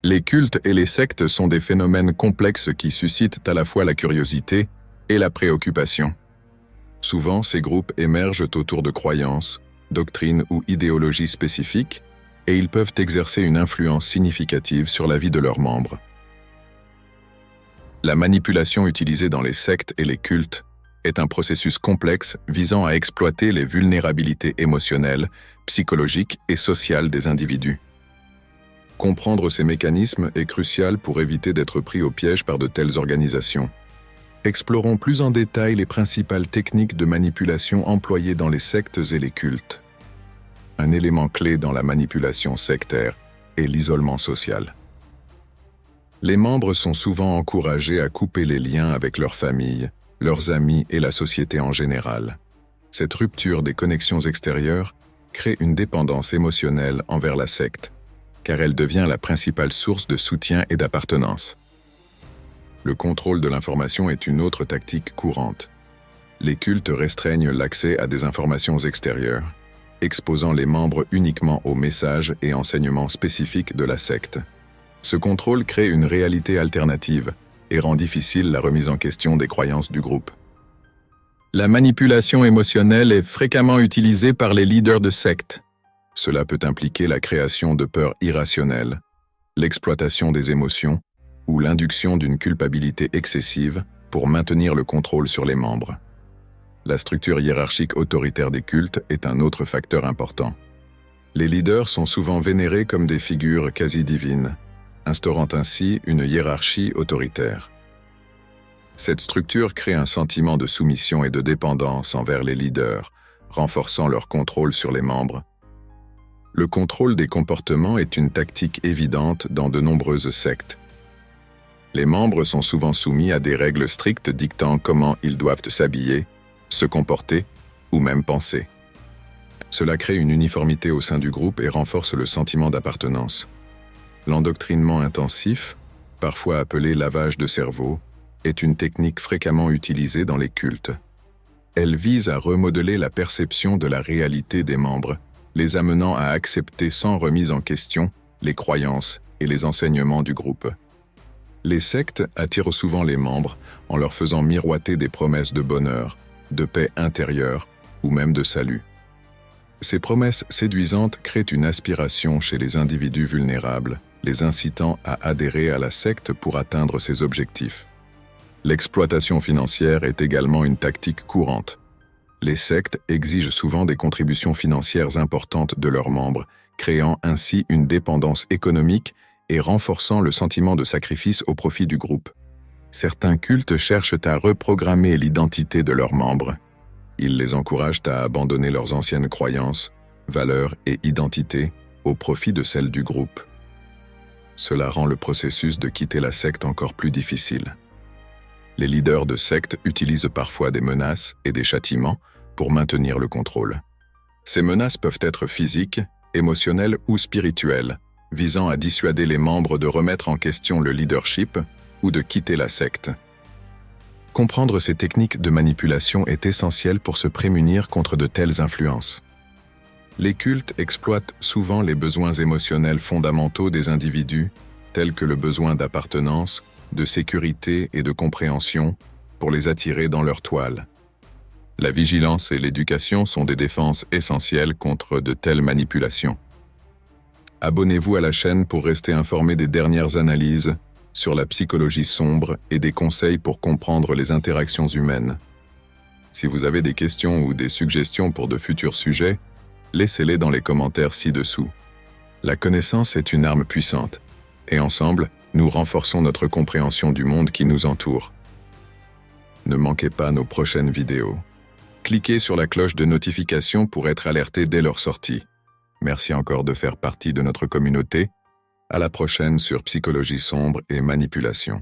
Les cultes et les sectes sont des phénomènes complexes qui suscitent à la fois la curiosité et la préoccupation. Souvent, ces groupes émergent autour de croyances, doctrines ou idéologies spécifiques, et ils peuvent exercer une influence significative sur la vie de leurs membres. La manipulation utilisée dans les sectes et les cultes est un processus complexe visant à exploiter les vulnérabilités émotionnelles, psychologiques et sociales des individus. Comprendre ces mécanismes est crucial pour éviter d'être pris au piège par de telles organisations. Explorons plus en détail les principales techniques de manipulation employées dans les sectes et les cultes. Un élément clé dans la manipulation sectaire est l'isolement social. Les membres sont souvent encouragés à couper les liens avec leur famille, leurs amis et la société en général. Cette rupture des connexions extérieures crée une dépendance émotionnelle envers la secte, car elle devient la principale source de soutien et d'appartenance. Le contrôle de l'information est une autre tactique courante. Les cultes restreignent l'accès à des informations extérieures, exposant les membres uniquement aux messages et enseignements spécifiques de la secte. Ce contrôle crée une réalité alternative et rend difficile la remise en question des croyances du groupe. La manipulation émotionnelle est fréquemment utilisée par les leaders de sectes. Cela peut impliquer la création de peurs irrationnelles, l'exploitation des émotions ou l'induction d'une culpabilité excessive pour maintenir le contrôle sur les membres. La structure hiérarchique autoritaire des cultes est un autre facteur important. Les leaders sont souvent vénérés comme des figures quasi divines, instaurant ainsi une hiérarchie autoritaire. Cette structure crée un sentiment de soumission et de dépendance envers les leaders, renforçant leur contrôle sur les membres. Le contrôle des comportements est une tactique évidente dans de nombreuses sectes. Les membres sont souvent soumis à des règles strictes dictant comment ils doivent s'habiller, se comporter ou même penser. Cela crée une uniformité au sein du groupe et renforce le sentiment d'appartenance. L'endoctrinement intensif, parfois appelé lavage de cerveau, est une technique fréquemment utilisée dans les cultes. Elle vise à remodeler la perception de la réalité des membres, les amenant à accepter sans remise en question les croyances et les enseignements du groupe. Les sectes attirent souvent les membres en leur faisant miroiter des promesses de bonheur, de paix intérieure ou même de salut. Ces promesses séduisantes créent une aspiration chez les individus vulnérables, les incitant à adhérer à la secte pour atteindre ces objectifs. L'exploitation financière est également une tactique courante. Les sectes exigent souvent des contributions financières importantes de leurs membres, créant ainsi une dépendance économique et renforçant le sentiment de sacrifice au profit du groupe. Certains cultes cherchent à reprogrammer l'identité de leurs membres. Ils les encouragent à abandonner leurs anciennes croyances, valeurs et identités au profit de celles du groupe. Cela rend le processus de quitter la secte encore plus difficile. Les leaders de sectes utilisent parfois des menaces et des châtiments pour maintenir le contrôle. Ces menaces peuvent être physiques, émotionnelles ou spirituelles, visant à dissuader les membres de remettre en question le leadership ou de quitter la secte. Comprendre ces techniques de manipulation est essentiel pour se prémunir contre de telles influences. Les cultes exploitent souvent les besoins émotionnels fondamentaux des individus, tels que le besoin d'appartenance, de sécurité et de compréhension, pour les attirer dans leur toile. La vigilance et l'éducation sont des défenses essentielles contre de telles manipulations. Abonnez-vous à la chaîne pour rester informé des dernières analyses sur la psychologie sombre et des conseils pour comprendre les interactions humaines. Si vous avez des questions ou des suggestions pour de futurs sujets, laissez-les dans les commentaires ci-dessous. La connaissance est une arme puissante, et ensemble, nous renforçons notre compréhension du monde qui nous entoure. Ne manquez pas nos prochaines vidéos. Cliquez sur la cloche de notification pour être alerté dès leur sortie. Merci encore de faire partie de notre communauté. À la prochaine sur Psychologie sombre et manipulation.